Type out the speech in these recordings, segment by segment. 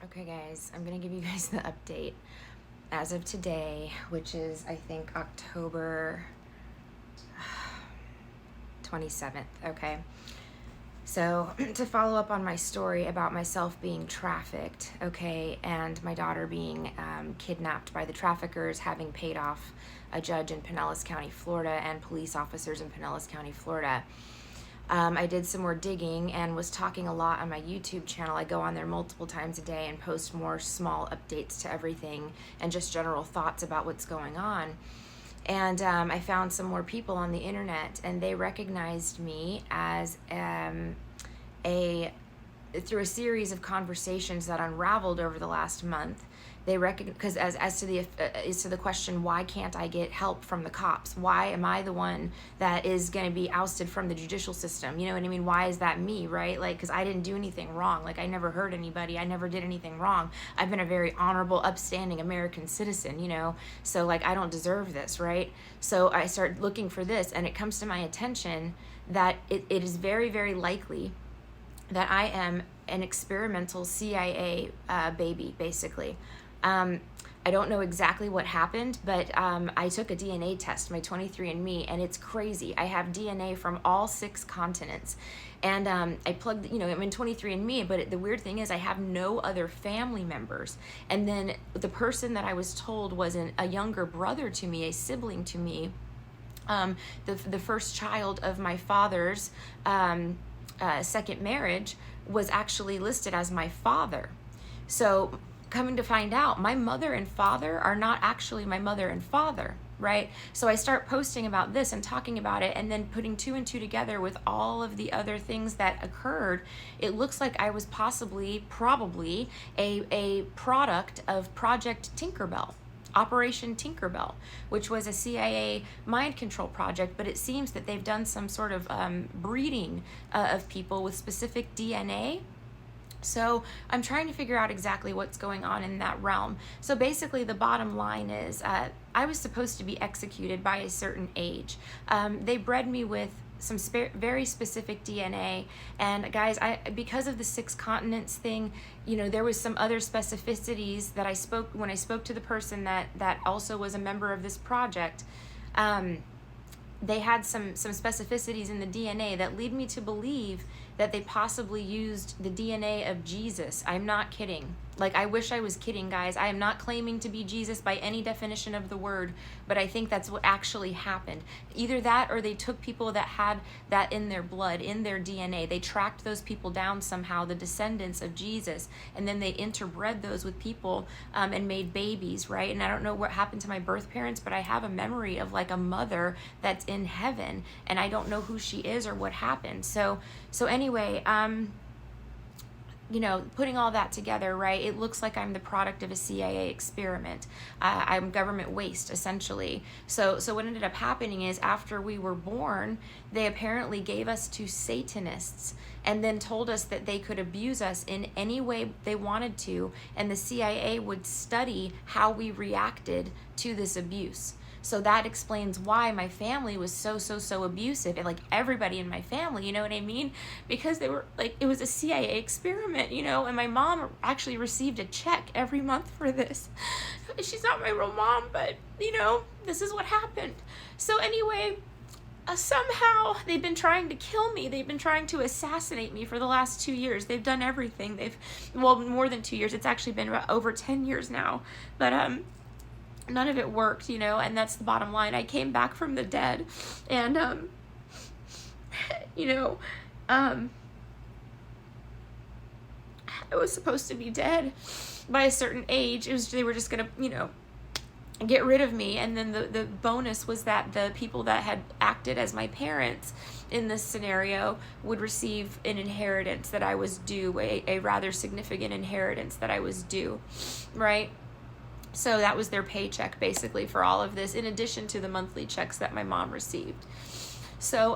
Okay, guys, I'm gonna give you guys the update as of today, which is, I think, October 27th. Okay, so to follow up on my story about myself being trafficked, okay, and my daughter being kidnapped by the traffickers, having paid off a judge in Pinellas County, Florida, and police officers in Pinellas County, Florida. I did some more digging and was talking a lot on my YouTube channel. I go on there multiple times a day and post more small updates to everything and just general thoughts about what's going on. And I found some more people on the internet, and they recognized me as through a series of conversations that unraveled over the last month. They recognize, because as to the question, why can't I get help from the cops? Why am I the one that is going to be ousted from the judicial system? You know what I mean? Why is that me, right? Like, because I didn't do anything wrong. Like, I never hurt anybody. I never did anything wrong. I've been a very honorable, upstanding American citizen, you know? So, like, I don't deserve this, right? So I start looking for this, and it comes to my attention that it is very, very likely that I am an experimental CIA baby, basically. I don't know exactly what happened, but I took a DNA test, my 23andMe, and it's crazy. I have DNA from all 6 continents. And I plugged, I'm in 23andMe, but the weird thing is I have no other family members. And then the person that I was told was a younger brother to me, a sibling to me, the first child of my father's second marriage, was actually listed as my father. So coming to find out, my mother and father are not actually my mother and father, right? So I start posting about this and talking about it, and then putting 2 and 2 together with all of the other things that occurred. It looks like I was probably a product of Project Tinkerbell. Operation Tinkerbell, which was a CIA mind control project, but it seems that they've done some sort of breeding of people with specific DNA. So I'm trying to figure out exactly what's going on in that realm. So basically the bottom line is I was supposed to be executed by a certain age. They bred me with some very specific DNA, and guys, because of the 6 continents thing, there was some other specificities that when I spoke to the person that also was a member of this project. They had some specificities in the DNA that lead me to believe that they possibly used the DNA of Jesus. I'm not kidding. Like, I wish I was kidding, guys. I am not claiming to be Jesus by any definition of the word, but I think that's what actually happened. Either that, or they took people that had that in their blood, in their DNA. They tracked those people down somehow, the descendants of Jesus, and then they interbred those with people and made babies, right? And I don't know what happened to my birth parents, but I have a memory of like a mother that's in heaven, and I don't know who she is or what happened. So anyway, putting all that together, right, it looks like I'm the product of a CIA experiment. I'm government waste, essentially. So what ended up happening is, after we were born, they apparently gave us to Satanists and then told us that they could abuse us in any way they wanted to, and the CIA would study how we reacted to this abuse. So that explains why my family was so abusive, and like everybody in my family, you know what I mean? Because they were like, it was a CIA experiment, and my mom actually received a check every month for this. She's not my real mom, but this is what happened. So anyway, somehow they've been trying to kill me. They've been trying to assassinate me for the last 2 years. They've done everything. More than 2 years. It's actually been about over 10 years now. But none of it worked, and that's the bottom line. I came back from the dead, and I was supposed to be dead by a certain age. They were just gonna, get rid of me, and then the bonus was that the people that had acted as my parents in this scenario would receive an inheritance that I was due, a rather significant inheritance that I was due, right? So that was their paycheck, basically, for all of this, in addition to the monthly checks that my mom received. So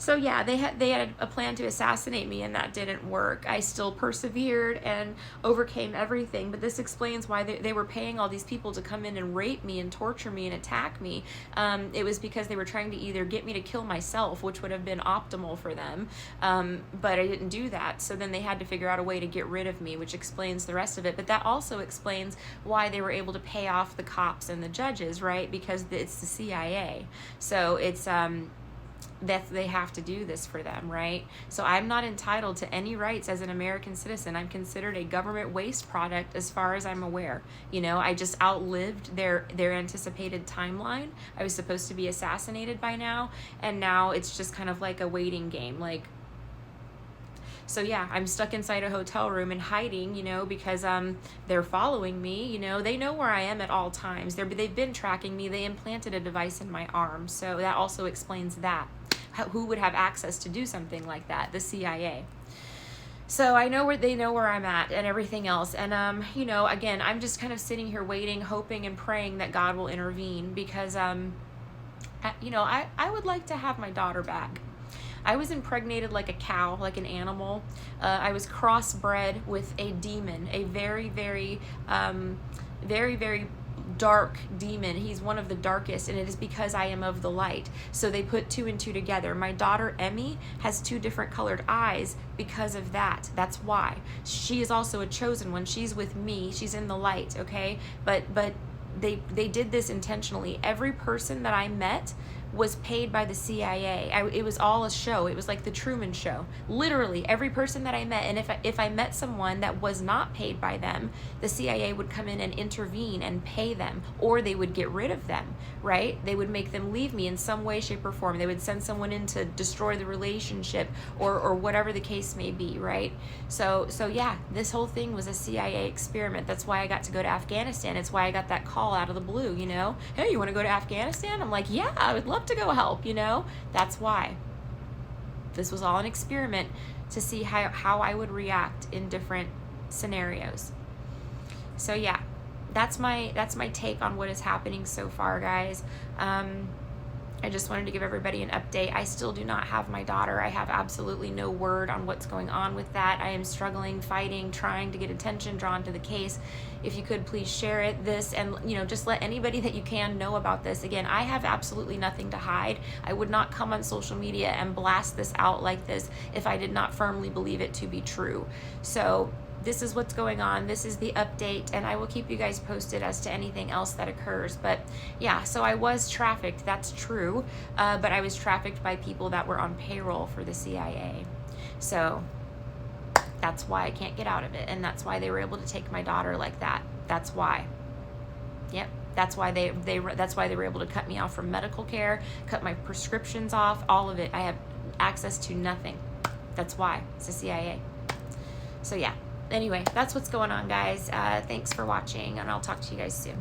So yeah, they had a plan to assassinate me, and that didn't work. I still persevered and overcame everything, but this explains why they were paying all these people to come in and rape me and torture me and attack me. It was because they were trying to either get me to kill myself, which would have been optimal for them, but I didn't do that. So then they had to figure out a way to get rid of me, which explains the rest of it. But that also explains why they were able to pay off the cops and the judges, right? Because it's the CIA. So it's that they have to do this for them, right? So I'm not entitled to any rights as an American citizen. I'm considered a government waste product as far as I'm aware. You know, I just outlived their anticipated timeline. I was supposed to be assassinated by now, and now it's just kind of like a waiting game. Like, so yeah, I'm stuck inside a hotel room and hiding, you know, because they're following me. You know, they know where I am at all times. They've been tracking me. They implanted a device in my arm, so that also explains that. Who would have access to do something like that? The CIA. So I know they know where I'm at and everything else. And, you know, again, I'm just kind of sitting here waiting, hoping and praying that God will intervene because, you know, I would like to have my daughter back. I was impregnated like a cow, like an animal. I was crossbred with a demon, a very, very, very dark demon. He's one of the darkest, and it is because I am of the light. So they put 2 and 2 together. My daughter Emmy has 2 different colored eyes because of that. That's why. She is also a chosen one. She's with me. She's in the light, okay? But they did this intentionally. Every person that I met was paid by the CIA. It was all a show. It was like the Truman Show. Literally, every person that I met, and if I met someone that was not paid by them, the CIA would come in and intervene and pay them, or they would get rid of them, right? They would make them leave me in some way, shape, or form. They would send someone in to destroy the relationship, or whatever the case may be, right? So yeah, this whole thing was a CIA experiment. That's why I got to go to Afghanistan. It's why I got that call out of the blue, you know? Hey, you want to go to Afghanistan? I'm like, yeah, I would love to go help, you know? That's why. This was all an experiment to see how I would react in different scenarios. So yeah, that's my take on what is happening so far, guys. I just wanted to give everybody an update. I still do not have my daughter. I have absolutely no word on what's going on with that. I am struggling, fighting, trying to get attention drawn to the case. If you could please share this, and you know, just let anybody that you can know about this. Again, I have absolutely nothing to hide. I would not come on social media and blast this out like this if I did not firmly believe it to be true. So this is what's going on. This is the update, and I will keep you guys posted as to anything else that occurs. But yeah, so I was trafficked, that's true, but I was trafficked by people that were on payroll for the CIA. So that's why I can't get out of it, and that's why they were able to take my daughter like that. That's why. Yep. That's why that's why they were able to cut me off from medical care, cut my prescriptions off, all of it. I have access to nothing. That's why. It's the CIA. So yeah. Anyway, that's what's going on, guys. Thanks for watching, and I'll talk to you guys soon.